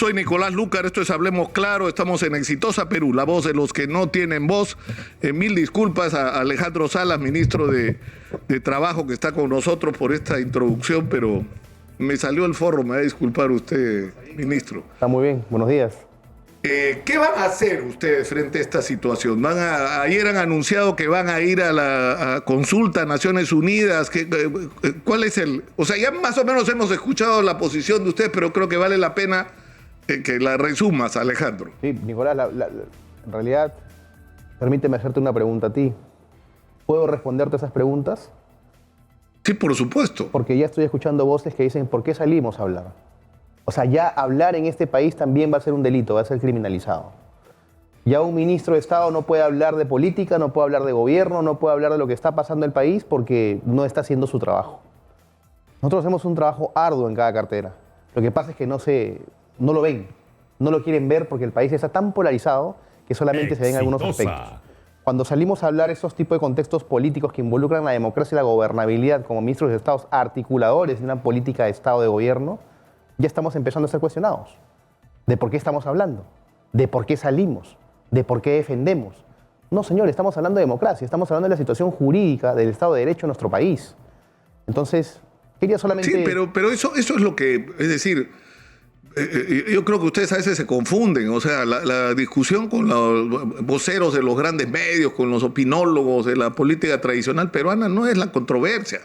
soy Nicolás Lucar, esto es Hablemos Claro, estamos en Exitosa Perú, la voz de los que no tienen voz. Mil disculpas a Alejandro Salas, ministro de Trabajo, que está con nosotros por esta introducción, pero me salió el forro, me va a disculpar usted, ministro. Está muy bien, buenos días. ¿Qué van a hacer ustedes frente a esta situación? Ayer han anunciado que van a ir a la consulta a Naciones Unidas. ¿Cuál es el...? O sea, ya más o menos hemos escuchado la posición de ustedes, pero creo que vale la pena que la resumas, Alejandro. Sí, Nicolás, en realidad, permíteme hacerte una pregunta a ti. ¿Puedo responderte esas preguntas? Sí, por supuesto. Porque ya estoy escuchando voces que dicen, ¿por qué salimos a hablar? O sea, ya hablar en este país también va a ser un delito, va a ser criminalizado. Ya un ministro de Estado no puede hablar de política, no puede hablar de gobierno, no puede hablar de lo que está pasando en el país porque no está haciendo su trabajo. Nosotros hacemos un trabajo arduo en cada cartera. Lo que pasa es que no lo ven, no lo quieren ver porque el país está tan polarizado que solamente se ven algunos aspectos. Cuando salimos a hablar esos tipos de contextos políticos que involucran la democracia y la gobernabilidad como ministros de Estado articuladores de una política de Estado de gobierno, ya estamos empezando a ser cuestionados de por qué estamos hablando, de por qué salimos, de por qué defendemos. No, señor, estamos hablando de democracia, estamos hablando de la situación jurídica del Estado de Derecho en nuestro país. Entonces, quería solamente... Sí, pero eso es lo que... Es decir, yo creo que ustedes a veces se confunden. O sea, la discusión con los voceros de los grandes medios, con los opinólogos de la política tradicional peruana no es la controversia.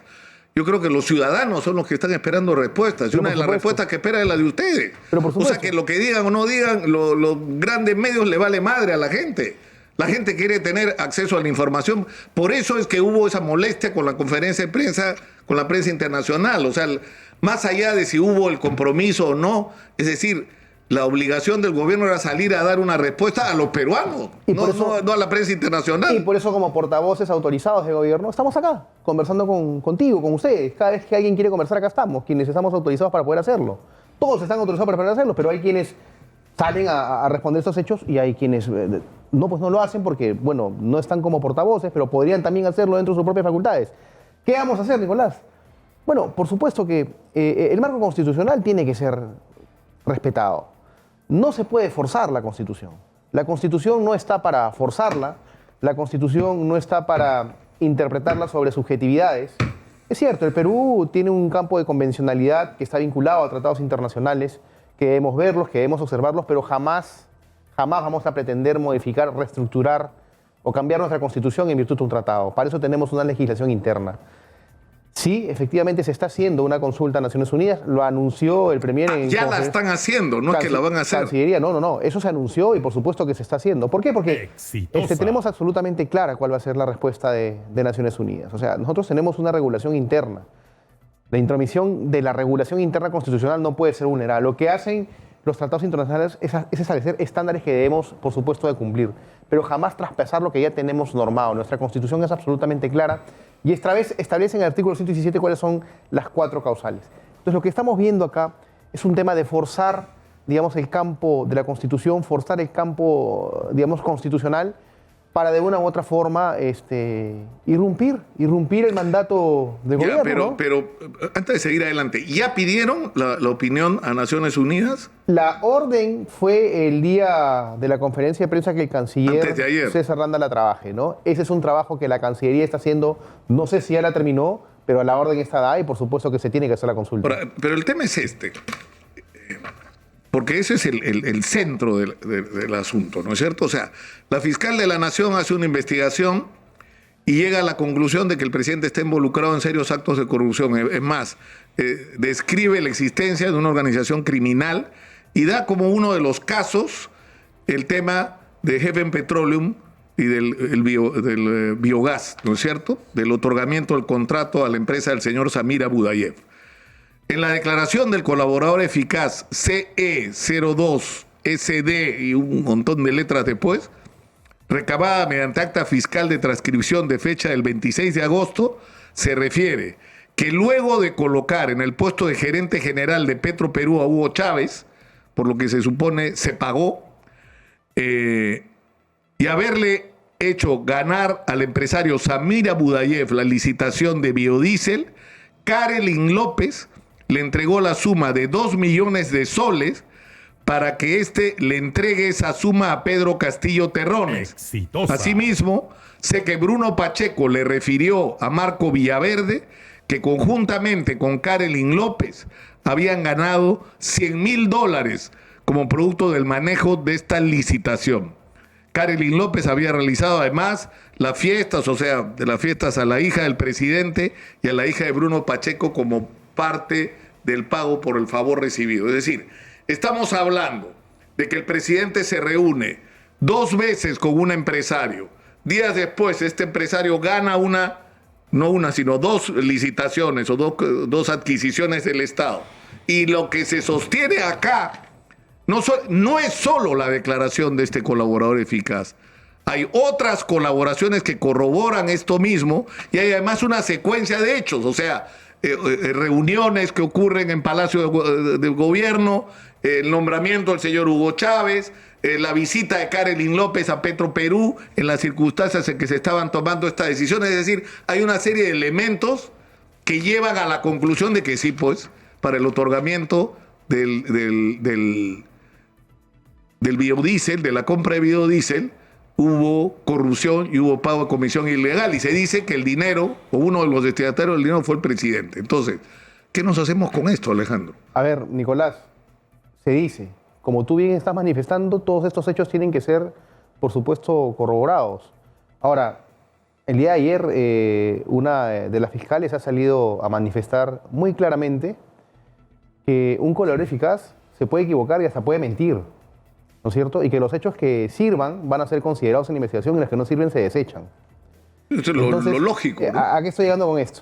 Yo creo que los ciudadanos son los que están esperando respuestas. Y una de las respuestas que espera es la de ustedes. O sea, que lo que digan o no digan, los grandes medios le vale madre a la gente. La gente quiere tener acceso a la información. Por eso es que hubo esa molestia con la conferencia de prensa, con la prensa internacional. O sea, más allá de si hubo el compromiso o no, es decir, la obligación del gobierno era salir a dar una respuesta a los peruanos, no a la prensa internacional. Y por eso, como portavoces autorizados de gobierno, estamos acá, conversando contigo, con ustedes. Cada vez que alguien quiere conversar, acá estamos, quienes estamos autorizados para poder hacerlo. Todos están autorizados para poder hacerlo, pero hay quienes salen a responder estos hechos y hay quienes no lo hacen porque, bueno, no están como portavoces, pero podrían también hacerlo dentro de sus propias facultades. ¿Qué vamos a hacer, Nicolás? Bueno, por supuesto que el marco constitucional tiene que ser respetado. No se puede forzar la Constitución. La Constitución no está para forzarla, la Constitución no está para interpretarla sobre subjetividades. Es cierto, el Perú tiene un campo de convencionalidad que está vinculado a tratados internacionales, que debemos verlos, que debemos observarlos, pero jamás vamos a pretender modificar, reestructurar o cambiar nuestra Constitución en virtud de un tratado. Para eso tenemos una legislación interna. Sí, efectivamente se está haciendo una consulta a Naciones Unidas, lo anunció el Premier en... Ya la están haciendo, no es que la van a hacer. Cancillería, no, eso se anunció y por supuesto que se está haciendo. ¿Por qué? Porque tenemos absolutamente clara cuál va a ser la respuesta de Naciones Unidas. O sea, nosotros tenemos una regulación interna. La intromisión de la regulación interna constitucional no puede ser vulnerada. Lo que hacen los tratados internacionales es establecer estándares que debemos, por supuesto, de cumplir, pero jamás traspasar lo que ya tenemos normado. Nuestra Constitución es absolutamente clara y esta vez establece en el artículo 117 cuáles son las 4 causales. Entonces, lo que estamos viendo acá es un tema de forzar, digamos, el campo de la Constitución, forzar el campo, digamos, constitucional, para de una u otra forma irrumpir el mandato de gobierno. Pero antes de seguir adelante, ¿ya pidieron la opinión a Naciones Unidas? La orden fue el día de la conferencia de prensa que el canciller César Randa la trabaje, ¿no? Ese es un trabajo que la Cancillería está haciendo, no sé si ya la terminó, pero la orden está dada y por supuesto que se tiene que hacer la consulta. Ahora, pero el tema es porque ese es el centro del asunto, ¿no es cierto? O sea, la fiscal de la Nación hace una investigación y llega a la conclusión de que el presidente está involucrado en serios actos de corrupción. Es más, describe la existencia de una organización criminal y da como uno de los casos el tema de Heaven Petroleum y del biogás, ¿no es cierto? Del otorgamiento del contrato a la empresa del señor Samir Abudayev. En la declaración del colaborador eficaz CE02SD y un montón de letras después, recabada mediante acta fiscal de transcripción de fecha del 26 de agosto, se refiere que luego de colocar en el puesto de gerente general de Petroperú a Hugo Chávez, por lo que se supone se pagó, y haberle hecho ganar al empresario Samir Abudayev la licitación de biodiesel, Karelin López le entregó la suma de 2 millones de soles para que éste le entregue esa suma a Pedro Castillo Terrones. Exitosa. Asimismo, sé que Bruno Pacheco le refirió a Marco Villaverde que conjuntamente con Karelin López habían ganado $100,000 como producto del manejo de esta licitación. Karelin López había realizado además las fiestas, o sea, de las fiestas a la hija del presidente y a la hija de Bruno Pacheco como parte del pago por el favor recibido. Es decir, estamos hablando de que el presidente se reúne 2 veces con un empresario. Días después, este empresario gana no una, sino 2 licitaciones o dos adquisiciones del Estado. Y lo que se sostiene acá no es solo la declaración de este colaborador eficaz. Hay otras colaboraciones que corroboran esto mismo y hay además una secuencia de hechos, o sea, reuniones que ocurren en Palacio del Gobierno, el nombramiento del señor Hugo Chávez, la visita de Karelin López a Petroperú en las circunstancias en que se estaban tomando estas decisiones. Es decir, hay una serie de elementos que llevan a la conclusión de que sí, pues, para el otorgamiento del biodiesel, de la compra de biodiesel, hubo corrupción y hubo pago de comisión ilegal. Y se dice que el dinero, o uno de los destinatarios del dinero, fue el presidente. Entonces, ¿qué nos hacemos con esto, Alejandro? A ver, Nicolás, se dice, como tú bien estás manifestando, todos estos hechos tienen que ser, por supuesto, corroborados. Ahora, el día de ayer, una de las fiscales ha salido a manifestar muy claramente que un colaborador eficaz se puede equivocar y hasta puede mentir, ¿no es cierto? Y que los hechos que sirvan van a ser considerados en la investigación y los que no sirven se desechan. Eso es lo lógico, ¿no? ¿A qué estoy llegando con esto?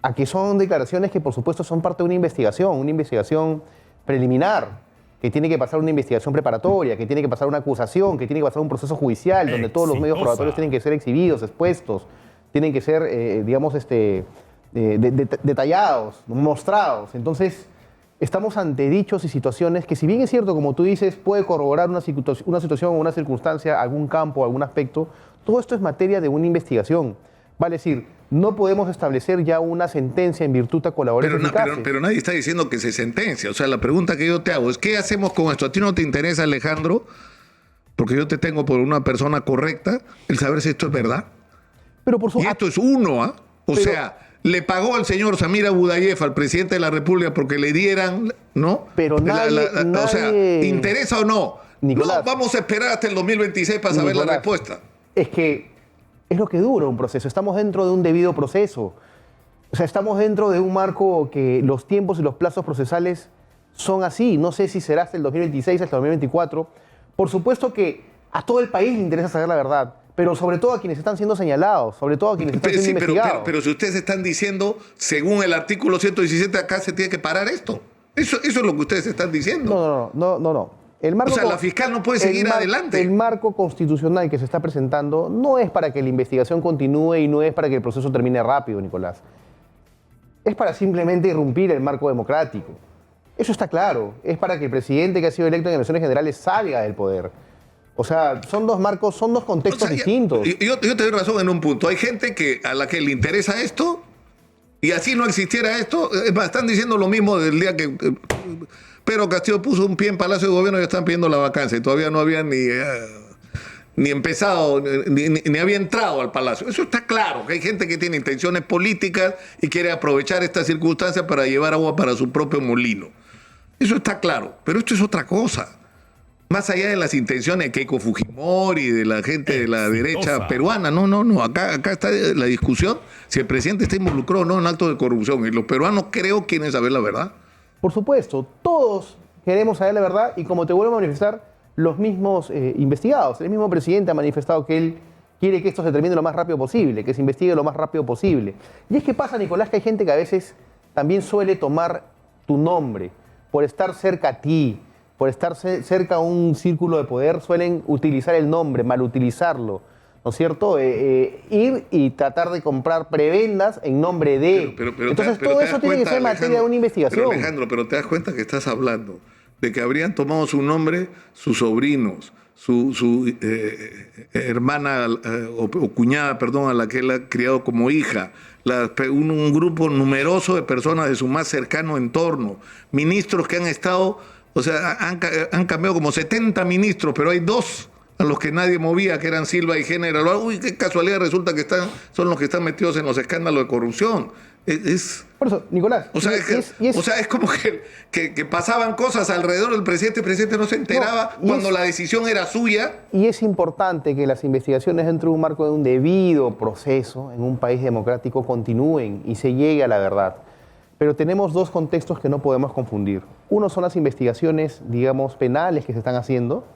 A que son declaraciones que, por supuesto, son parte de una investigación preliminar, que tiene que pasar una investigación preparatoria, que tiene que pasar una acusación, que tiene que pasar un proceso judicial, donde todos los medios probatorios tienen que ser exhibidos, expuestos, tienen que ser, detallados, mostrados. Entonces, estamos ante dichos y situaciones que, si bien es cierto, como tú dices, puede corroborar una situación o una circunstancia, algún campo, algún aspecto, todo esto es materia de una investigación. Vale decir, no podemos establecer ya una sentencia en virtud de colaboradores eficaces. Pero nadie está diciendo que se sentencia. O sea, la pregunta que yo te hago es, ¿qué hacemos con esto? ¿A ti no te interesa, Alejandro? Porque yo te tengo por una persona correcta, el saber si esto es verdad. Pero por y esto es uno, ¿ah? O sea, le pagó al señor Samir Abudayev, al presidente de la República, porque le dieran, ¿no? Pero nadie... O sea, ¿interesa o no? Nicolás, no, vamos a esperar hasta el 2026 para saber la respuesta. Es que es lo que dura un proceso. Estamos dentro de un debido proceso. O sea, estamos dentro de un marco que los tiempos y los plazos procesales son así. No sé si será hasta el 2026, hasta el 2024. Por supuesto que a todo el país le interesa saber la verdad, pero sobre todo a quienes están siendo señalados, sobre todo a quienes están siendo investigados. Pero si ustedes están diciendo, según el artículo 117, acá se tiene que parar esto. Eso es lo que ustedes están diciendo. No. El marco, o sea, la fiscal no puede seguir adelante. El marco constitucional que se está presentando no es para que la investigación continúe y no es para que el proceso termine rápido, Nicolás. Es para simplemente irrumpir el marco democrático. Eso está claro. Es para que el presidente que ha sido electo en elecciones generales salga del poder. O sea, son dos marcos, son dos contextos distintos. Yo te doy razón en un punto. Hay gente a la que le interesa esto y así no existiera esto. Están diciendo lo mismo del día que Pedro Castillo puso un pie en Palacio de Gobierno y están pidiendo la vacancia y todavía no habían ni empezado, ni había entrado al Palacio. Eso está claro, que hay gente que tiene intenciones políticas y quiere aprovechar esta circunstancia para llevar agua para su propio molino. Eso está claro, pero esto es otra cosa. Más allá de las intenciones de Keiko Fujimori y de la gente de la derecha peruana, no. Acá está la discusión si el presidente está involucrado o no en actos de corrupción. Y los peruanos creo quieren saber la verdad. Por supuesto, todos queremos saber la verdad y, como te vuelvo a manifestar, los mismos investigados. El mismo presidente ha manifestado que él quiere que esto se termine lo más rápido posible, que se investigue lo más rápido posible. Y es que pasa, Nicolás, que hay gente que a veces también suele tomar tu nombre por estar cerca a ti, por estar cerca a un círculo de poder, suelen utilizar el nombre, malutilizarlo, ¿no es cierto? Ir y tratar de comprar prebendas en nombre de... Entonces todo eso tiene que ser materia de una investigación. Alejandro, pero te das cuenta que estás hablando de que habrían tomado su nombre sus sobrinos, su hermana o cuñada, perdón, a la que él ha criado como hija, un grupo numeroso de personas de su más cercano entorno, ministros que han estado O sea, han cambiado como 70 ministros, pero hay 2 a los que nadie movía, que eran Silva y Género. Uy, qué casualidad, resulta que son los que están metidos en los escándalos de corrupción. Por eso, Nicolás. O sea, es como que pasaban cosas alrededor del presidente, el presidente no se enteraba cuando la decisión era suya. Y es importante que las investigaciones dentro de un marco de un debido proceso en un país democrático continúen y se llegue a la verdad. Pero tenemos 2 contextos que no podemos confundir. Uno son las investigaciones, digamos, penales que se están haciendo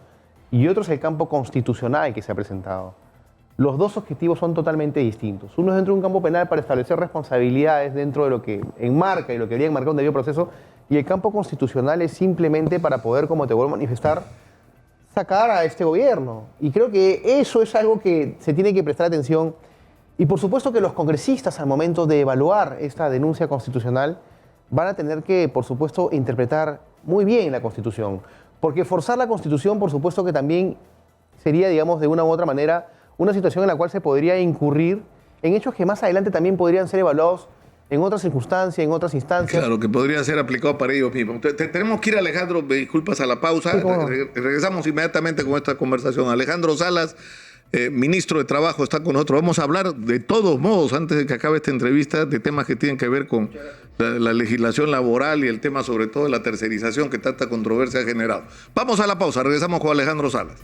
y otro es el campo constitucional que se ha presentado. Los 2 objetivos son totalmente distintos. Uno es dentro de un campo penal para establecer responsabilidades dentro de lo que enmarca y lo que debería enmarcar un debido proceso, y el campo constitucional es simplemente para poder, como te vuelvo a manifestar, sacar a este gobierno. Y creo que eso es algo que se tiene que prestar atención. Y por supuesto que los congresistas, al momento de evaluar esta denuncia constitucional, van a tener que, por supuesto, interpretar muy bien la Constitución. Porque forzar la Constitución, por supuesto que también sería, digamos, de una u otra manera, una situación en la cual se podría incurrir en hechos que más adelante también podrían ser evaluados en otras circunstancias, en otras instancias. Claro, que podría ser aplicado para ellos mismos. Tenemos que ir, Alejandro, disculpas, a la pausa. Sí, ¿cómo no? Regresamos inmediatamente con esta conversación. Alejandro Salas, ministro de Trabajo, está con nosotros. Vamos a hablar de todos modos, antes de que acabe esta entrevista, de temas que tienen que ver con la legislación laboral y el tema sobre todo de la tercerización que tanta controversia ha generado. Vamos a la pausa, regresamos con Alejandro Salas.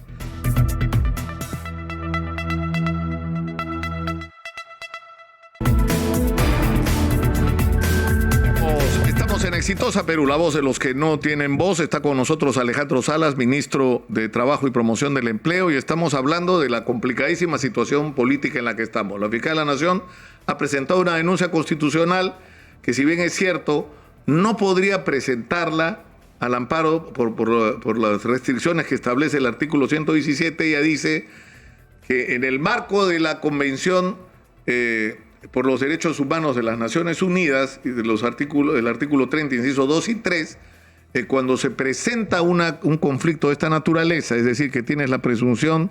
En Exitosa Perú, la voz de los que no tienen voz. Está con nosotros Alejandro Salas, ministro de Trabajo y Promoción del Empleo, y estamos hablando de la complicadísima situación política en la que estamos. La Fiscalía de la Nación ha presentado una denuncia constitucional que, si bien es cierto, no podría presentarla al amparo por las restricciones que establece el artículo 117. Ella dice que en el marco de la Convención por los Derechos Humanos de las Naciones Unidas y de los del artículo 30, inciso 2 y 3, cuando se presenta un conflicto de esta naturaleza, es decir, que tienes la presunción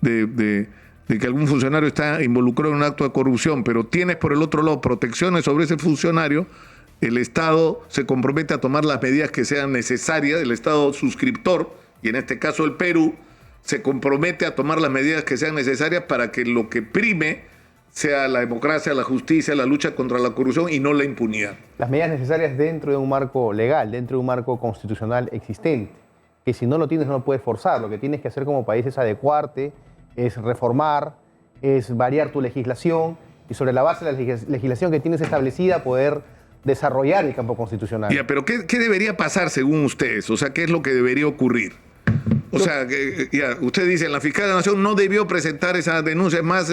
de que algún funcionario está involucrado en un acto de corrupción, pero tienes por el otro lado protecciones sobre ese funcionario, el Estado se compromete a tomar las medidas que sean necesarias, el Estado suscriptor, y en este caso el Perú, se compromete a tomar las medidas que sean necesarias para que lo que prime sea la democracia, la justicia, la lucha contra la corrupción y no la impunidad. Las medidas necesarias dentro de un marco legal, dentro de un marco constitucional existente, que si no lo tienes no lo puedes forzar. Lo que tienes que hacer como país es adecuarte, es reformar, es variar tu legislación y sobre la base de la legislación que tienes establecida poder desarrollar el campo constitucional. Ya, pero ¿qué debería pasar según ustedes? O sea, ¿qué es lo que debería ocurrir? O sea, usted dice, la Fiscalía de la Nación no debió presentar esa denuncia, es más...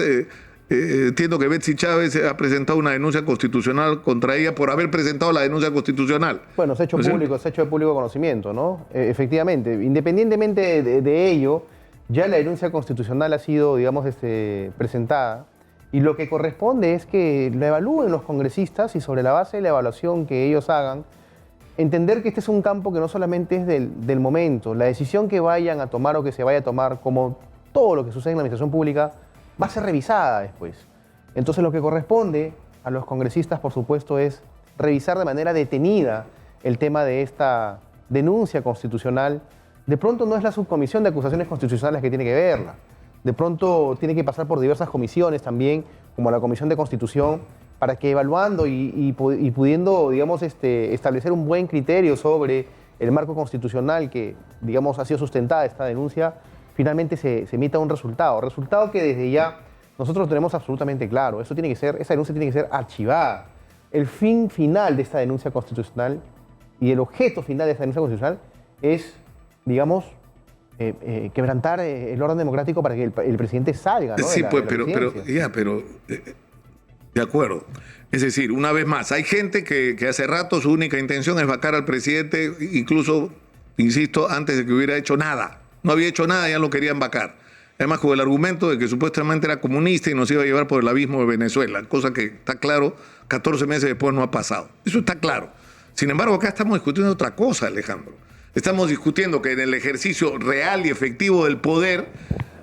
entiendo que Betsy Chávez ha presentado una denuncia constitucional contra ella por haber presentado la denuncia constitucional. Bueno, se ha hecho público, se ha hecho de público conocimiento, ¿no? Efectivamente, independientemente de ello, ya la denuncia constitucional ha sido, digamos, presentada, y lo que corresponde es que la evalúen los congresistas y sobre la base de la evaluación que ellos hagan, entender que este es un campo que no solamente es del momento, la decisión que vayan a tomar o que se vaya a tomar, como todo lo que sucede en la administración pública, va a ser revisada después. Entonces lo que corresponde a los congresistas, por supuesto, es revisar de manera detenida el tema de esta denuncia constitucional. De pronto no es la subcomisión de acusaciones constitucionales que tiene que verla. De pronto tiene que pasar por diversas comisiones también, como la Comisión de Constitución, para que evaluando y pudiendo, digamos, establecer un buen criterio sobre el marco constitucional que, digamos, ha sido sustentada esta denuncia, finalmente se emita un resultado que desde ya nosotros tenemos absolutamente claro. Esa denuncia tiene que ser archivada. El fin final de esta denuncia constitucional y el objeto final de esta denuncia constitucional es, digamos, quebrantar el orden democrático para que el presidente salga, ¿no? Sí, pero de acuerdo. Es decir, una vez más, hay gente que hace rato su única intención es vacar al presidente, incluso, insisto, antes de que hubiera hecho nada. No había hecho nada, ya lo querían vacar. Además, con el argumento de que supuestamente era comunista y nos iba a llevar por el abismo de Venezuela, cosa que está claro, 14 meses después no ha pasado. Eso está claro. Sin embargo, acá estamos discutiendo otra cosa, Alejandro. Estamos discutiendo que en el ejercicio real y efectivo del poder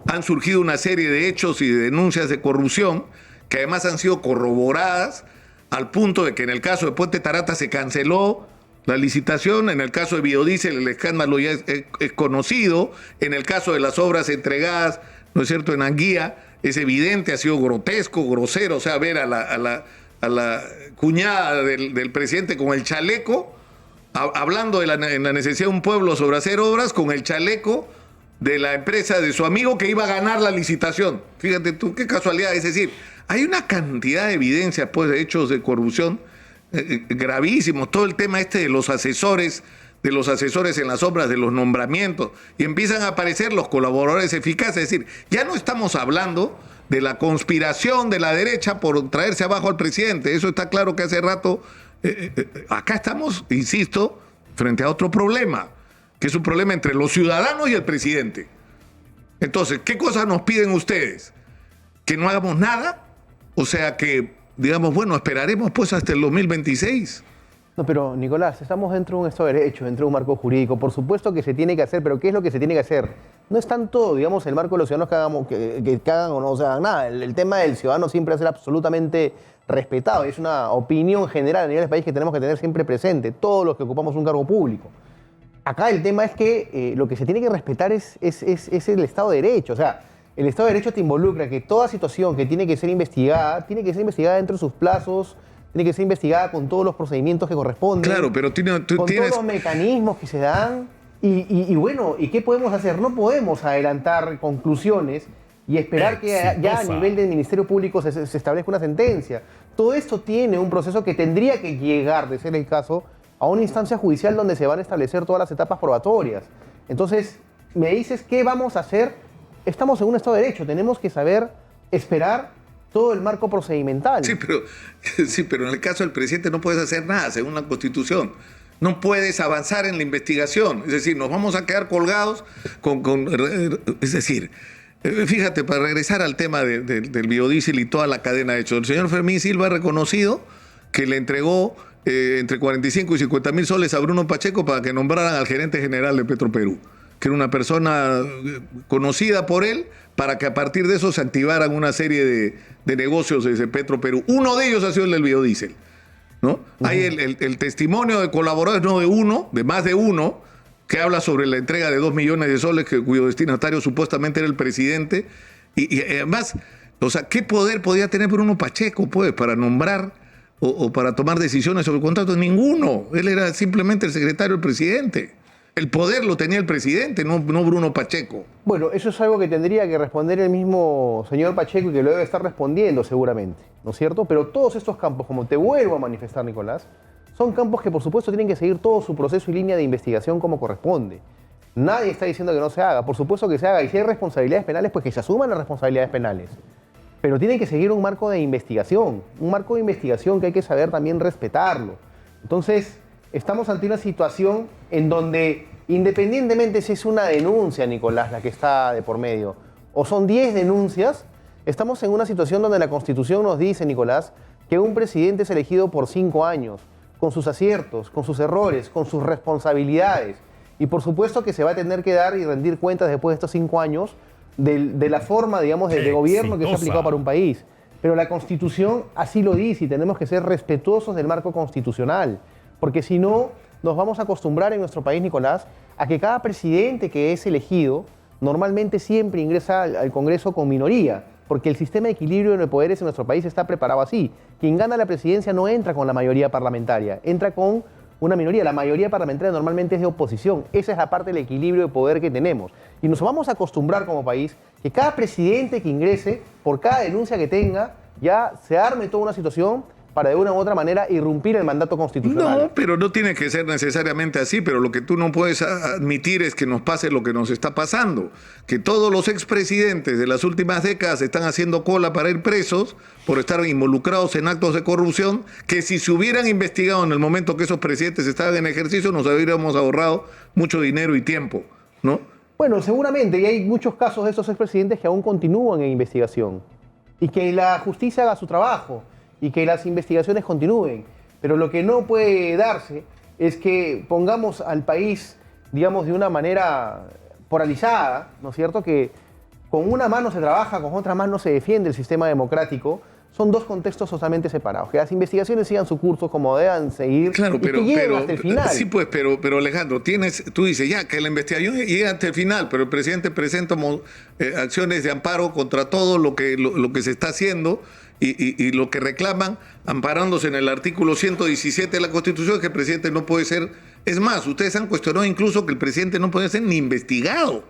han surgido una serie de hechos y de denuncias de corrupción que además han sido corroboradas al punto de que en el caso de Puente Tarata se canceló la licitación. En el caso de biodiesel el escándalo ya es conocido. En el caso de las obras entregadas, ¿no es cierto?, en Anguía, es evidente, ha sido grotesco, grosero. O sea, ver a la cuñada del presidente con el chaleco, hablando en la necesidad de un pueblo sobre hacer obras, con el chaleco de la empresa de su amigo que iba a ganar la licitación. Fíjate tú, qué casualidad. Es decir, hay una cantidad de evidencias, pues, de hechos de corrupción gravísimos. Todo el tema de los asesores en las obras, de los nombramientos, y empiezan a aparecer los colaboradores eficaces. Es decir, ya no estamos hablando de la conspiración de la derecha por traerse abajo al presidente. Eso está claro que hace rato. Acá estamos, insisto, frente a otro problema, que es un problema entre los ciudadanos y el presidente. Entonces, ¿qué cosas nos piden ustedes? ¿Que no hagamos nada? O sea, que digamos, bueno, esperaremos pues hasta el 2026. No, pero Nicolás, estamos dentro de un Estado de Derecho, dentro de un marco jurídico. Por supuesto que se tiene que hacer, pero ¿qué es lo que se tiene que hacer? No es tanto, digamos, el marco de los ciudadanos que hagan o no se hagan nada. El tema del ciudadano siempre va a ser absolutamente respetado. Es una opinión general a nivel del país que tenemos que tener siempre presente, todos los que ocupamos un cargo público. Acá el tema es que lo que se tiene que respetar es el Estado de Derecho. O sea, el Estado de Derecho te involucra que toda situación que tiene que ser investigada dentro de sus plazos, tiene que ser investigada con todos los procedimientos que corresponden. Claro, pero tú con tienes... todos los mecanismos que se dan. Y bueno, ¿y qué podemos hacer? No podemos adelantar conclusiones y esperar que ya a nivel del Ministerio Público se establezca una sentencia. Todo esto tiene un proceso que tendría que llegar, de ser el caso, a una instancia judicial donde se van a establecer todas las etapas probatorias. Entonces, me dices, ¿qué vamos a hacer? Estamos en un Estado de Derecho, tenemos que saber esperar todo el marco procedimental. Sí, pero en el caso del presidente no puedes hacer nada, según la Constitución. No puedes avanzar en la investigación. Es decir, nos vamos a quedar colgados es decir, fíjate, para regresar al tema del biodiesel y toda la cadena de hechos, el señor Fermín Silva ha reconocido que le entregó entre 45 y 50 mil soles a Bruno Pacheco para que nombraran al gerente general de Petroperú, que era una persona conocida por él, para que a partir de eso se activaran una serie de negocios desde Petroperú. Uno de ellos ha sido el del biodiesel, ¿no? Hay el testimonio de colaboradores, no de uno, de más de uno, que habla sobre la entrega de 2 millones de soles, cuyo destinatario supuestamente era el presidente. Y además, o sea, ¿qué poder podía tener Bruno Pacheco, pues, para nombrar o para tomar decisiones sobre el contrato? Ninguno. Él era simplemente el secretario del presidente. El poder lo tenía el presidente, no Bruno Pacheco. Bueno, eso es algo que tendría que responder el mismo señor Pacheco y que lo debe estar respondiendo seguramente, ¿no es cierto? Pero todos estos campos, como te vuelvo a manifestar, Nicolás, son campos que por supuesto tienen que seguir todo su proceso y línea de investigación como corresponde. Nadie está diciendo que no se haga, por supuesto que se haga. Y si hay responsabilidades penales, pues que se asuman las responsabilidades penales. Pero tienen que seguir un marco de investigación que hay que saber también respetarlo. Entonces, estamos ante una situación en donde, independientemente si es una denuncia, Nicolás, la que está de por medio, o son 10 denuncias, estamos en una situación donde la Constitución nos dice, Nicolás, que un presidente es elegido por 5 años, con sus aciertos, con sus errores, con sus responsabilidades. Y por supuesto que se va a tener que dar y rendir cuentas después de estos 5 años de la forma, digamos, de gobierno que se ha aplicado para un país. Pero la Constitución así lo dice y tenemos que ser respetuosos del marco constitucional. Porque si no, nos vamos a acostumbrar en nuestro país, Nicolás, a que cada presidente que es elegido normalmente siempre ingresa al Congreso con minoría, porque el sistema de equilibrio de poderes en nuestro país está preparado así. Quien gana la presidencia no entra con la mayoría parlamentaria, entra con una minoría. La mayoría parlamentaria normalmente es de oposición. Esa es la parte del equilibrio de poder que tenemos. Y nos vamos a acostumbrar como país que cada presidente que ingrese, por cada denuncia que tenga, ya se arme toda una situación para de una u otra manera irrumpir el mandato constitucional. No, pero no tiene que ser necesariamente así, pero lo que tú no puedes admitir es que nos pase lo que nos está pasando, que todos los expresidentes de las últimas décadas están haciendo cola para ir presos por estar involucrados en actos de corrupción, que si se hubieran investigado en el momento que esos presidentes estaban en ejercicio, nos habríamos ahorrado mucho dinero y tiempo, ¿no? Bueno, seguramente, y hay muchos casos de esos expresidentes que aún continúan en investigación, y que la justicia haga su trabajo, y que las investigaciones continúen. Pero lo que no puede darse es que pongamos al país, digamos, de una manera polarizada, ¿no es cierto? Que con una mano se trabaja, con otra mano se defiende el sistema democrático, son dos contextos totalmente separados. Que las investigaciones sigan su curso como deban seguir Claro, y que lleguen hasta el final. Sí, pues, pero Alejandro, tú dices ya que la investigación llega hasta el final, pero el presidente presenta acciones de amparo contra todo lo que se está haciendo y lo que reclaman, amparándose en el artículo 117 de la Constitución, que el presidente no puede ser. Es más, ustedes han cuestionado incluso que el presidente no puede ser ni investigado.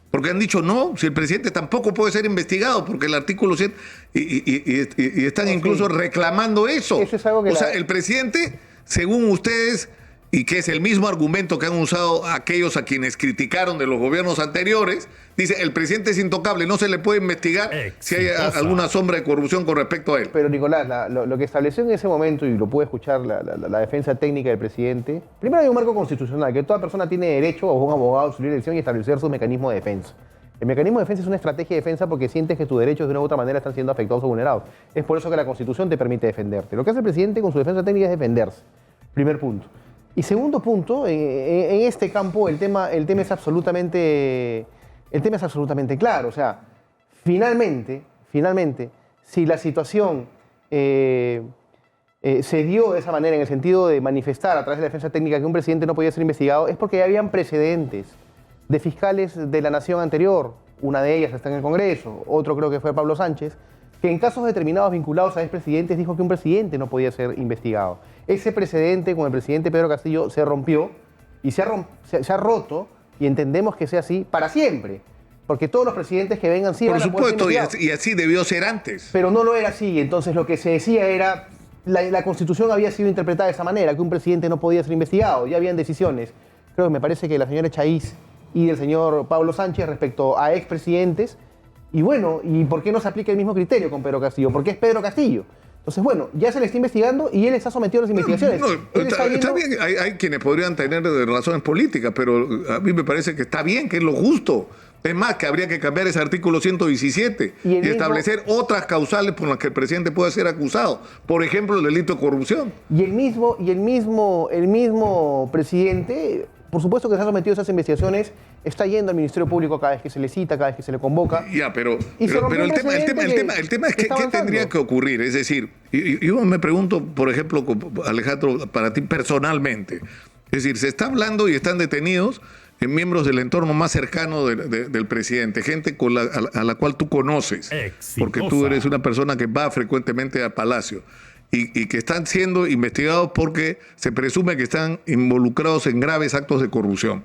Porque han dicho no, si el presidente tampoco puede ser investigado, porque el artículo 7 y están incluso reclamando eso. Eso es algo que el presidente, según ustedes, y que es el mismo argumento que han usado aquellos a quienes criticaron de los gobiernos anteriores, dice el presidente es intocable, no se le puede investigar si hay alguna sombra de corrupción con respecto a él. Pero Nicolás, lo que estableció en ese momento, y lo pude escuchar la defensa técnica del presidente, primero hay un marco constitucional, que toda persona tiene derecho a un abogado, su elección y establecer su mecanismo de defensa. El mecanismo de defensa es una estrategia de defensa porque sientes que tus derechos de una u otra manera están siendo afectados o vulnerados. Es por eso que la Constitución te permite defenderte. Lo que hace el presidente con su defensa técnica es defenderse. Primer punto. Y segundo punto, en este campo el tema es absolutamente claro. O sea, finalmente, si la situación se dio de esa manera en el sentido de manifestar a través de la defensa técnica que un presidente no podía ser investigado, es porque ya habían precedentes de fiscales de la nación anterior. Una de ellas está en el Congreso, otro creo que fue Pablo Sánchez, que en casos determinados vinculados a expresidentes dijo que un presidente no podía ser investigado. Ese precedente con el presidente Pedro Castillo se rompió y se ha roto, y entendemos que sea así para siempre. Porque todos los presidentes que vengan sí por van a poder ser supuesto, investigados. y así debió ser antes. Pero no lo era así. Entonces lo que se decía era, la Constitución había sido interpretada de esa manera, que un presidente no podía ser investigado. Ya habían decisiones, creo que me parece que la señora Chaís y del señor Pablo Sánchez respecto a expresidentes. Y bueno, ¿y por qué no se aplica el mismo criterio con Pedro Castillo? Porque es Pedro Castillo. Entonces, bueno, ya se le está investigando y él está sometido a las investigaciones. Está bien, hay quienes podrían tener razones políticas, pero a mí me parece que está bien, que es lo justo. Es más, que habría que cambiar ese artículo 117 y establecer otras causales por las que el presidente pueda ser acusado. Por ejemplo, el delito de corrupción. Y el mismo presidente, por supuesto que se ha sometido a esas investigaciones, está yendo al Ministerio Público cada vez que se le cita, cada vez que se le convoca. Ya, pero el tema es que ¿qué tendría que ocurrir? Es decir, yo me pregunto, por ejemplo, Alejandro, para ti personalmente, es decir, se está hablando y están detenidos miembros del entorno más cercano del presidente, gente a la cual tú conoces, porque tú eres una persona que va frecuentemente al Palacio. Y que están siendo investigados porque se presume que están involucrados en graves actos de corrupción.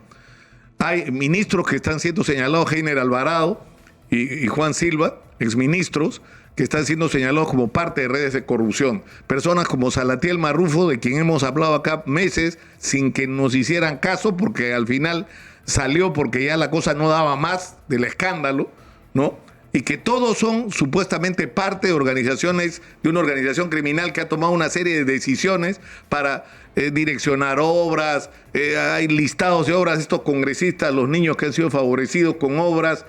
Hay ministros que están siendo señalados, Heiner Alvarado y Juan Silva, exministros, que están siendo señalados como parte de redes de corrupción. Personas como Salatiel Marrufo, de quien hemos hablado acá meses, sin que nos hicieran caso, porque al final salió porque ya la cosa no daba más del escándalo, ¿no? Y que todos son supuestamente parte de organizaciones, de una organización criminal que ha tomado una serie de decisiones para direccionar obras, hay listados de obras, estos congresistas, los niños que han sido favorecidos con obras,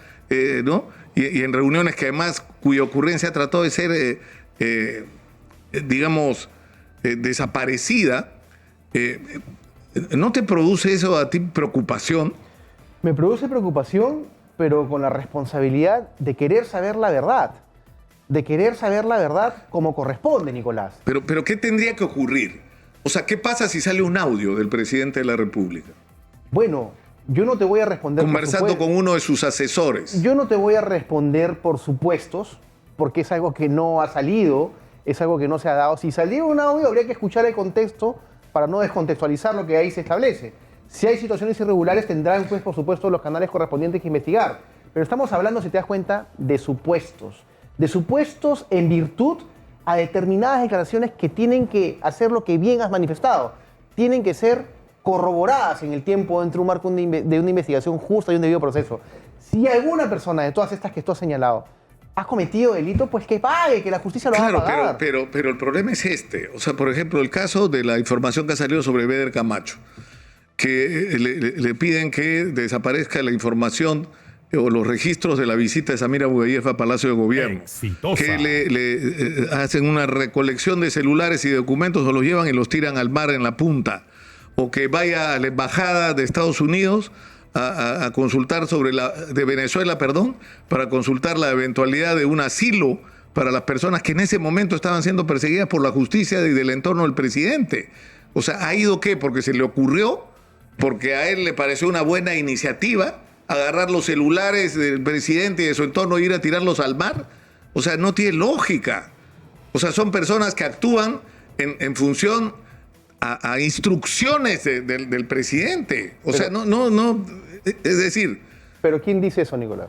¿no? Y en reuniones que además, cuya ocurrencia trató de ser, digamos, desaparecida. ¿No te produce eso a ti preocupación? Me produce preocupación, pero con la responsabilidad de querer saber la verdad. De querer saber la verdad como corresponde, Nicolás. Pero ¿qué tendría que ocurrir? O sea, ¿qué pasa si sale un audio del presidente de la República? Bueno, yo no te voy a responder conversando con uno de sus asesores. Yo no te voy a responder por supuestos, porque es algo que no ha salido, es algo que no se ha dado. Si saliera un audio, habría que escuchar el contexto para no descontextualizar lo que ahí se establece. Si hay situaciones irregulares, tendrán, pues, por supuesto, los canales correspondientes que investigar. Pero estamos hablando, si te das cuenta, de supuestos. De supuestos en virtud a determinadas declaraciones que tienen que hacer lo que bien has manifestado. Tienen que ser corroboradas en el tiempo dentro de un marco de una investigación justa y un debido proceso. Si alguna persona de todas estas que tú has señalado ha cometido delito, pues que pague, que la justicia lo va a pagar. Pero el problema es este. O sea, por ejemplo, el caso de la información que ha salido sobre Beder Camacho, que le piden que desaparezca la información o los registros de la visita de Samira Bugayev a Palacio de Gobierno. Exitosa. Que le hacen una recolección de celulares y documentos, o los llevan y los tiran al mar en la punta. O que vaya a la embajada de Estados Unidos a consultar de Venezuela, para consultar la eventualidad de un asilo para las personas que en ese momento estaban siendo perseguidas por la justicia y del entorno del presidente. O sea, ¿ha ido qué? Porque se le ocurrió, porque a él le pareció una buena iniciativa agarrar los celulares del presidente y de su entorno e ir a tirarlos al mar. O sea, no tiene lógica. O sea, son personas que actúan en función a instrucciones del presidente. O sea, no, es decir... ¿Pero quién dice eso, Nicolás?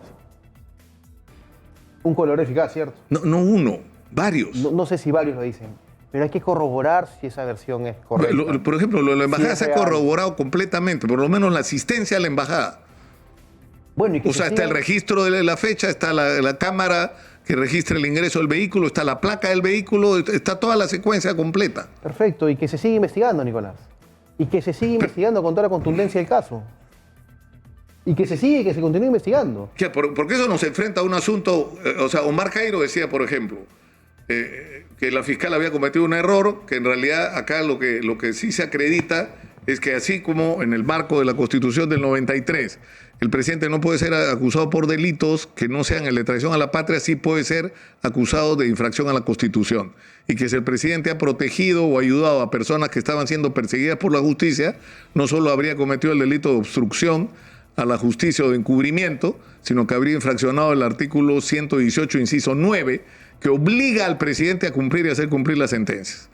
Un color eficaz, ¿cierto? No uno, varios. No sé si varios lo dicen, pero hay que corroborar si esa versión es correcta. Por ejemplo, la embajada Sí, se ha corroborado completamente, por lo menos la asistencia a la embajada. Bueno, O sea, está el registro de la fecha, está la cámara que registra el ingreso del vehículo, está la placa del vehículo, está toda la secuencia completa. Perfecto, y que se siga investigando, Nicolás. Y que se siga investigando con toda la contundencia del caso. Y que se sigue y que se continúe investigando. Porque eso nos enfrenta a un asunto, o sea, Omar Cairo decía, por ejemplo, que la fiscal había cometido un error, que en realidad acá lo que sí se acredita es que así como en el marco de la Constitución del 93, el presidente no puede ser acusado por delitos que no sean el de traición a la patria, sí puede ser acusado de infracción a la Constitución. Y que si el presidente ha protegido o ayudado a personas que estaban siendo perseguidas por la justicia, no solo habría cometido el delito de obstrucción a la justicia o de encubrimiento, sino que habría infraccionado el artículo 118, inciso 9, que obliga al presidente a cumplir y hacer cumplir las sentencias.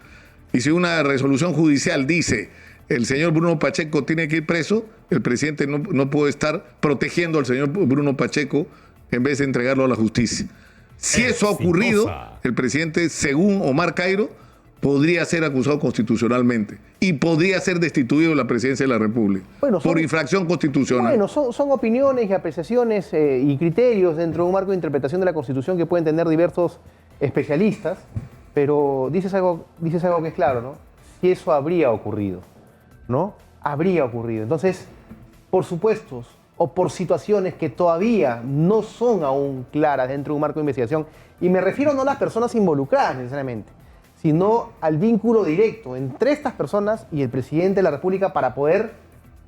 Y si una resolución judicial dice el señor Bruno Pacheco tiene que ir preso, el presidente no puede estar protegiendo al señor Bruno Pacheco en vez de entregarlo a la justicia. Si eso ha ocurrido, el presidente, según Omar Cairo, podría ser acusado constitucionalmente y podría ser destituido de la presidencia de la República por infracción constitucional. Bueno, son opiniones y apreciaciones y criterios dentro de un marco de interpretación de la Constitución que pueden tener diversos especialistas, pero dices algo que es claro, ¿no? Si eso habría ocurrido, ¿no? Habría ocurrido. Entonces, por supuestos o por situaciones que todavía no son aún claras dentro de un marco de investigación, y me refiero no a las personas involucradas necesariamente, sino al vínculo directo entre estas personas y el presidente de la República para poder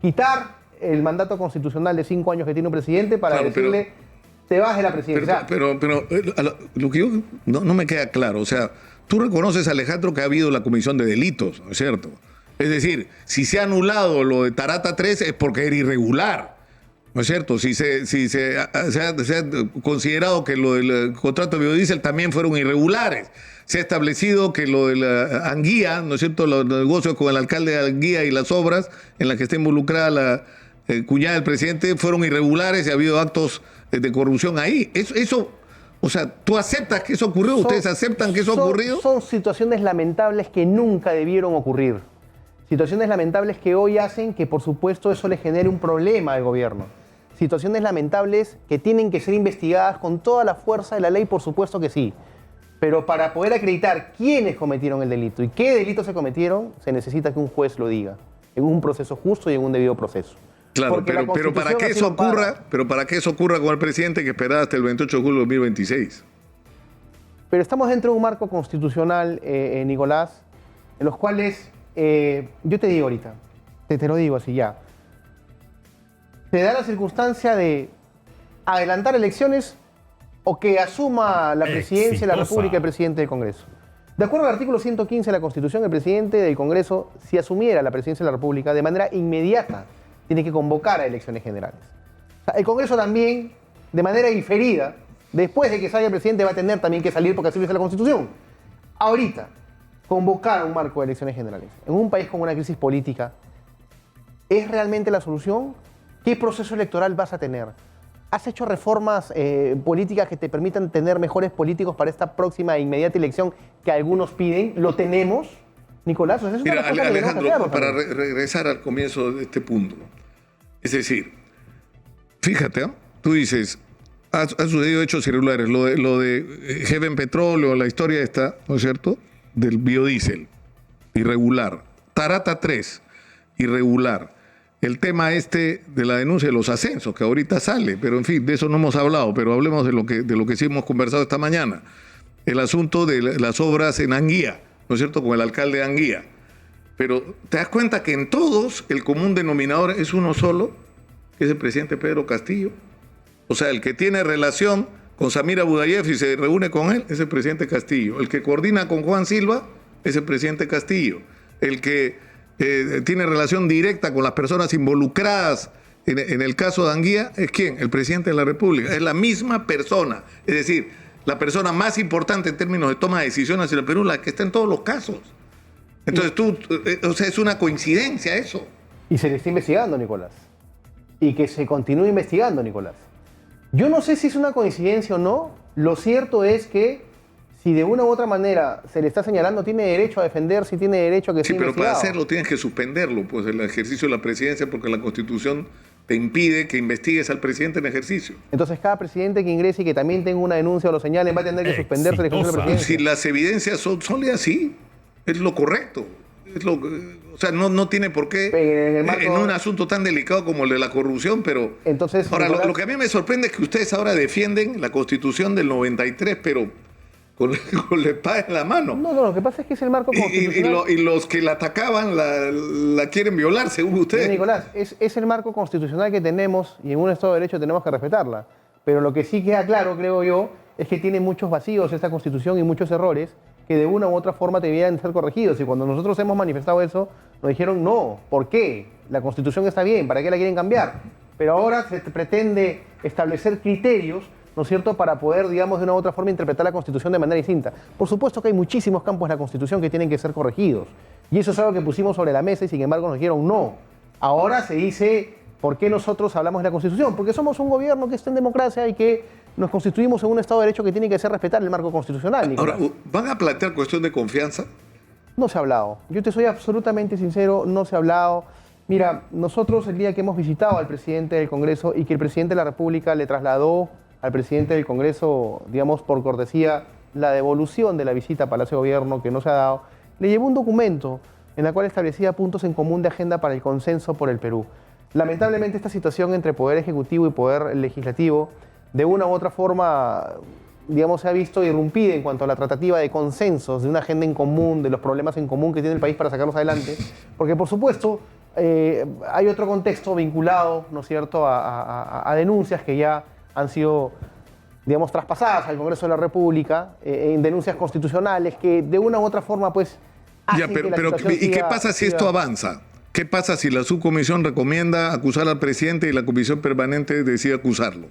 quitar el mandato constitucional de 5 años que tiene un presidente para decirle, te vas de la presidencia. Pero lo que yo no me queda claro, o sea, tú reconoces, Alejandro, que ha habido la comisión de delitos, ¿no es cierto? Es decir, si se ha anulado lo de Tarata 3 es porque era irregular, ¿no es cierto? Si se ha considerado que lo del contrato de biodiesel también fueron irregulares. Se ha establecido que lo de la Anguía, ¿no es cierto?, los negocios con el alcalde de Anguía y las obras en las que está involucrada la cuñada del presidente fueron irregulares y ha habido actos de corrupción ahí. Eso, o sea, ¿tú aceptas que eso ocurrió? ¿Ustedes aceptan que eso ha ocurrido? Son situaciones lamentables que nunca debieron ocurrir. Situaciones lamentables que hoy hacen que, por supuesto, eso le genere un problema al gobierno. Situaciones lamentables que tienen que ser investigadas con toda la fuerza de la ley, por supuesto que sí. Pero para poder acreditar quiénes cometieron el delito y qué delitos se cometieron, se necesita que un juez lo diga, en un proceso justo y en un debido proceso. Claro, pero para que eso ocurra con el presidente que esperaba hasta el 28 de julio de 2026. Pero estamos dentro de un marco constitucional, Nicolás, en los cuales, yo te digo ahorita, te lo digo así ya, se da la circunstancia de adelantar elecciones o que asuma la presidencia de la República el presidente del Congreso. De acuerdo al artículo 115 de la Constitución, el presidente del Congreso, si asumiera la presidencia de la República, de manera inmediata, tiene que convocar a elecciones generales. O sea, el Congreso también, de manera diferida, después de que salga el presidente, va a tener también que salir porque así lo dice la Constitución. Ahorita, convocar a un marco de elecciones generales en un país con una crisis política, ¿es realmente la solución? ¿Qué proceso electoral vas a tener? ¿Has hecho reformas políticas que te permitan tener mejores políticos para esta próxima e inmediata elección que algunos piden? ¿Lo tenemos, Nicolás? O sea, mira, Alejandro, para regresar al comienzo de este punto. Es decir, fíjate, tú dices, ha sucedido hechos irregulares. Lo de Heaven Petróleo, la historia esta, ¿no es cierto?, del biodiesel, irregular. Tarata 3, irregular. El tema de la denuncia de los ascensos, que ahorita sale, pero en fin, de eso no hemos hablado, pero hablemos de lo que sí hemos conversado esta mañana. El asunto de las obras en Anguía, ¿no es cierto?, con el alcalde de Anguía. Pero te das cuenta que en todos el común denominador es uno solo, que es el presidente Pedro Castillo. O sea, el que tiene relación con Samira Budayef y se reúne con él, es el presidente Castillo. El que coordina con Juan Silva es el presidente Castillo. El que tiene relación directa con las personas involucradas en el caso de Anguía es ¿quién? El presidente de la República. Es la misma persona. Es decir, la persona más importante en términos de toma de decisiones en el Perú, la que está en todos los casos. Entonces o sea, es una coincidencia eso. Y se le está investigando, Nicolás. Y que se continúe investigando, Nicolás. Yo no sé si es una coincidencia o no. Lo cierto es que si de una u otra manera se le está señalando, tiene derecho a defenderse y tiene derecho a que sea investigado. Sí, pero para hacerlo tienes que suspenderlo, pues el ejercicio de la presidencia, porque la Constitución te impide que investigues al presidente en ejercicio. Entonces cada presidente que ingrese y que también tenga una denuncia o lo señalen va a tener que suspenderse el ejercicio de la presidencia. Si las evidencias son así, es lo correcto. O sea, no tiene por qué en un asunto tan delicado como el de la corrupción, pero... Entonces, ahora, Nicolás, lo que a mí me sorprende es que ustedes ahora defienden la Constitución del 93, pero con la espada en la mano. No, lo que pasa es que es el marco constitucional. Y los que la atacaban la quieren violar, según ustedes. Nicolás, es el marco constitucional que tenemos y en un Estado de Derecho tenemos que respetarla. Pero lo que sí queda claro, creo yo, es que tiene muchos vacíos esta Constitución y muchos errores que de una u otra forma debían ser corregidos. Y cuando nosotros hemos manifestado eso, nos dijeron no, ¿por qué? La Constitución está bien, ¿para qué la quieren cambiar? Pero ahora se pretende establecer criterios, ¿no es cierto?, para poder, digamos, de una u otra forma interpretar la Constitución de manera distinta. Por supuesto que hay muchísimos campos en la Constitución que tienen que ser corregidos. Y eso es algo que pusimos sobre la mesa y sin embargo nos dijeron no. Ahora se dice, ¿por qué nosotros hablamos de la Constitución? Porque somos un gobierno que está en democracia y que nos constituimos en un Estado de Derecho que tiene que hacer respetar el marco constitucional, Nicolás. Ahora, ¿van a plantear cuestión de confianza? No se ha hablado. Yo te soy absolutamente sincero, no se ha hablado. Mira, nosotros el día que hemos visitado al presidente del Congreso y que el presidente de la República le trasladó al presidente del Congreso, digamos, por cortesía, la devolución de la visita a Palacio de Gobierno que no se ha dado, le llevó un documento en el cual establecía puntos en común de agenda para el consenso por el Perú. Lamentablemente esta situación entre Poder Ejecutivo y Poder Legislativo de una u otra forma, digamos, se ha visto irrumpida en cuanto a la tratativa de consensos, de una agenda en común, de los problemas en común que tiene el país para sacarlos adelante, porque por supuesto hay otro contexto vinculado, ¿no es cierto?, a denuncias que ya han sido, digamos, traspasadas al Congreso de la República, en denuncias constitucionales que de una u otra forma, pues, ya, pero ¿y qué pasa si esto avanza? ¿Qué pasa si la subcomisión recomienda acusar al presidente y la comisión permanente decide acusarlo?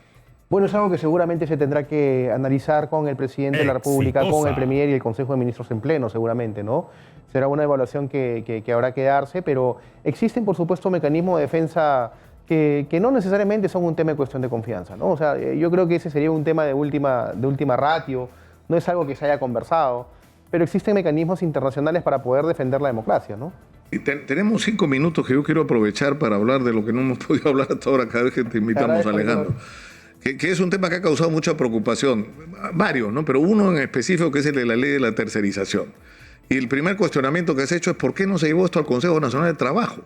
Bueno, es algo que seguramente se tendrá que analizar con el presidente de la República, con el Premier y el Consejo de Ministros en pleno, seguramente, ¿no? Será una evaluación que habrá que darse, pero existen, por supuesto, mecanismos de defensa que no necesariamente son un tema de cuestión de confianza, ¿no? O sea, yo creo que ese sería un tema de última ratio, no es algo que se haya conversado, pero existen mecanismos internacionales para poder defender la democracia, ¿no? Y tenemos 5 minutos que yo quiero aprovechar para hablar de lo que no hemos podido hablar hasta ahora cada vez que te invitamos, Alejandro. Que es un tema que ha causado mucha preocupación, varios, ¿no? Pero uno en específico que es el de la ley de la tercerización. Y el primer cuestionamiento que has hecho es ¿por qué no se llevó esto al Consejo Nacional de Trabajo?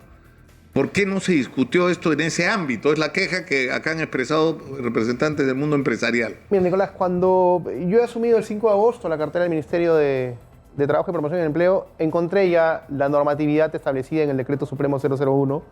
¿Por qué no se discutió esto en ese ámbito? Es la queja que acá han expresado representantes del mundo empresarial. Mira, Nicolás, cuando yo he asumido el 5 de agosto la cartera del Ministerio de Trabajo y Promoción del Empleo, encontré ya la normatividad establecida en el Decreto Supremo 001,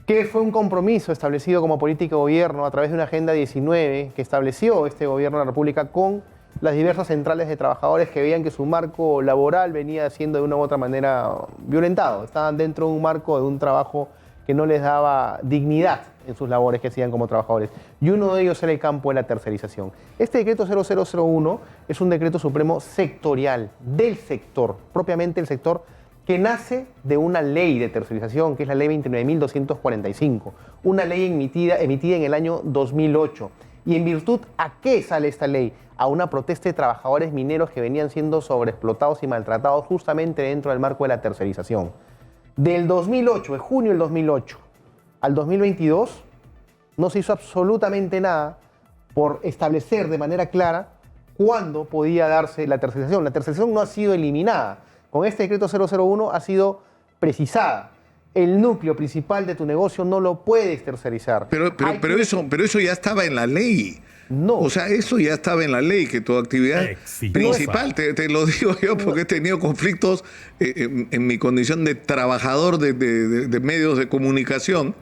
que fue un compromiso establecido como política de gobierno a través de una Agenda 19 que estableció este gobierno de la República con las diversas centrales de trabajadores que veían que su marco laboral venía siendo de una u otra manera violentado. Estaban dentro de un marco de un trabajo que no les daba dignidad en sus labores que hacían como trabajadores. Y uno de ellos era el campo de la tercerización. Este decreto 0001 es un decreto supremo sectorial, del sector, propiamente el sector, que nace de una ley de tercerización, que es la ley 29.245, una ley emitida en el año 2008. ¿Y en virtud a qué sale esta ley? A una protesta de trabajadores mineros que venían siendo sobreexplotados y maltratados justamente dentro del marco de la tercerización. Del 2008, de junio del 2008 al 2022, no se hizo absolutamente nada por establecer de manera clara cuándo podía darse la tercerización. La tercerización no ha sido eliminada. Con este decreto 001 ha sido precisada. El núcleo principal de tu negocio no lo puedes tercerizar. Pero eso ya estaba en la ley. No. O sea, eso ya estaba en la ley, que tu actividad principal, te lo digo yo porque he tenido conflictos en mi condición de trabajador de medios de comunicación,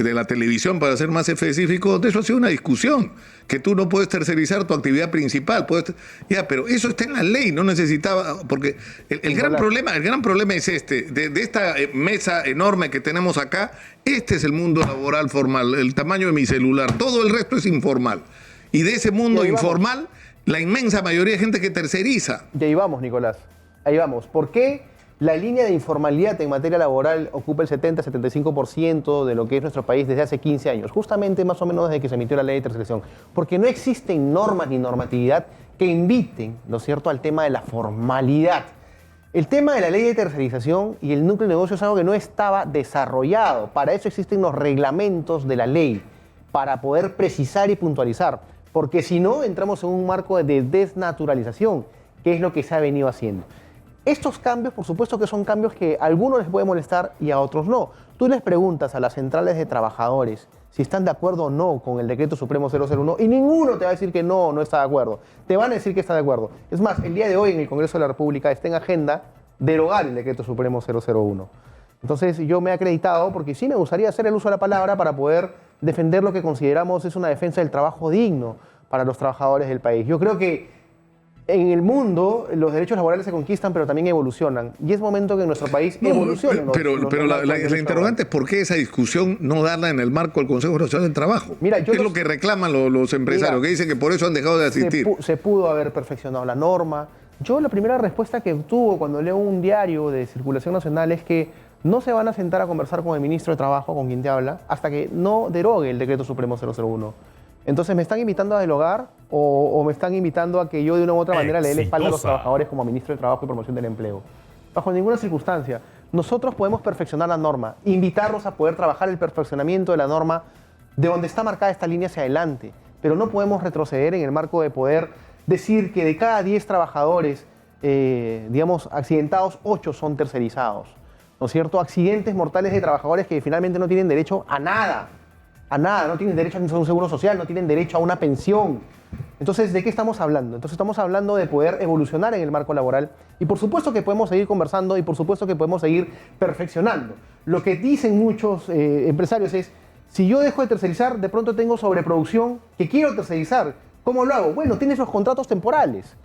de la televisión, para ser más específico, de eso ha sido una discusión, que tú no puedes tercerizar tu actividad principal. Ya, pero eso está en la ley, no necesitaba, porque el gran problema es este, de esta mesa enorme que tenemos acá, este es el mundo laboral formal, el tamaño de mi celular, todo el resto es informal. Y de ese mundo informal, la inmensa mayoría de gente que terceriza. Y ahí vamos, Nicolás, ahí vamos. ¿Por qué la línea de informalidad en materia laboral ocupa el 70-75% de lo que es nuestro país desde hace 15 años? Justamente más o menos desde que se emitió la ley de tercerización. Porque no existen normas ni normatividad que inviten, ¿no es cierto?, al tema de la formalidad. El tema de la ley de tercerización y el núcleo de negocio es algo que no estaba desarrollado. Para eso existen los reglamentos de la ley, para poder precisar y puntualizar. Porque si no, entramos en un marco de desnaturalización, que es lo que se ha venido haciendo. Estos cambios, por supuesto que son cambios que a algunos les puede molestar y a otros no. Tú les preguntas a las centrales de trabajadores si están de acuerdo o no con el Decreto Supremo 001 y ninguno te va a decir que no está de acuerdo. Te van a decir que está de acuerdo. Es más, el día de hoy en el Congreso de la República está en agenda derogar el Decreto Supremo 001. Entonces yo me he acreditado porque sí me gustaría hacer el uso de la palabra para poder defender lo que consideramos es una defensa del trabajo digno para los trabajadores del país. Yo creo que en el mundo los derechos laborales se conquistan, pero también evolucionan. Y es momento que en nuestro país evolucionen. Pero la interrogante es por qué esa discusión no darla en el marco del Consejo Nacional del Trabajo. Mira, ¿qué es lo que reclaman los empresarios? Que dicen que por eso han dejado de asistir. Se pudo haber perfeccionado la norma. Yo la primera respuesta que obtuvo cuando leo un diario de circulación nacional es que no se van a sentar a conversar con el ministro de Trabajo, con quien te habla, hasta que no derogue el Decreto Supremo 001. Entonces, ¿me están invitando a dialogar o me están invitando a que yo de una u otra manera le dé la espalda a los trabajadores como ministro de Trabajo y Promoción del Empleo? Bajo ninguna circunstancia. Nosotros podemos perfeccionar la norma, invitarlos a poder trabajar el perfeccionamiento de la norma de donde está marcada esta línea hacia adelante, pero no podemos retroceder en el marco de poder decir que de cada 10 trabajadores, digamos, accidentados, 8 son tercerizados, ¿no es cierto? Accidentes mortales de trabajadores que finalmente no tienen derecho a nada, no tienen derecho a un seguro social, no tienen derecho a una pensión. Entonces, ¿de qué estamos hablando? Entonces estamos hablando de poder evolucionar en el marco laboral y por supuesto que podemos seguir conversando y por supuesto que podemos seguir perfeccionando. Lo que dicen muchos empresarios es, si yo dejo de tercerizar, de pronto tengo sobreproducción que quiero tercerizar. ¿Cómo lo hago? Bueno, tienes los contratos temporales.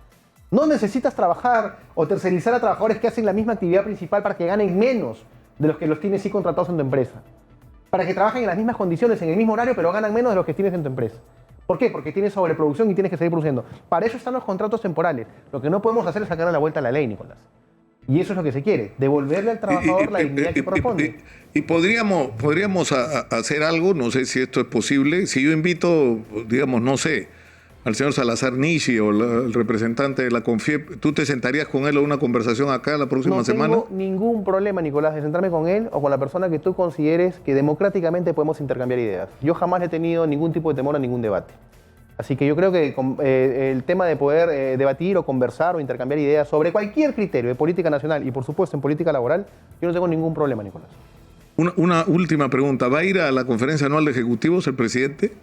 No necesitas trabajar o tercerizar a trabajadores que hacen la misma actividad principal para que ganen menos de los que los tienes sí contratados en tu empresa. Para que trabajen en las mismas condiciones, en el mismo horario, pero ganan menos de los que tienes en tu empresa. ¿Por qué? Porque tienes sobreproducción y tienes que seguir produciendo. Para eso están los contratos temporales. Lo que no podemos hacer es sacarle la vuelta a la ley, Nicolás. Y eso es lo que se quiere, devolverle al trabajador la dignidad que corresponde. Y podríamos hacer algo, no sé si esto es posible, si yo invito, digamos, no sé, al señor Salazar Nishi o el representante de la CONFIEP, ¿tú te sentarías con él a una conversación acá la próxima semana? No tengo ningún problema, Nicolás, de sentarme con él o con la persona que tú consideres que democráticamente podemos intercambiar ideas. Yo jamás he tenido ningún tipo de temor a ningún debate. Así que yo creo que el tema de poder debatir o conversar o intercambiar ideas sobre cualquier criterio de política nacional y por supuesto en política laboral, yo no tengo ningún problema, Nicolás. Una última pregunta. ¿Va a ir a la conferencia anual de ejecutivos el presidente?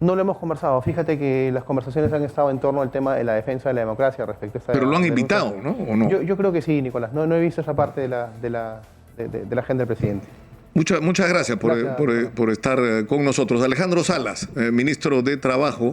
No lo hemos conversado. Fíjate que las conversaciones han estado en torno al tema de la defensa de la democracia respecto a esta... Pero lo han invitado, ¿no? ¿O no? Yo creo que sí, Nicolás. No he visto esa parte de la agenda del presidente. Muchas gracias por estar con nosotros. Alejandro Salas, ministro de Trabajo.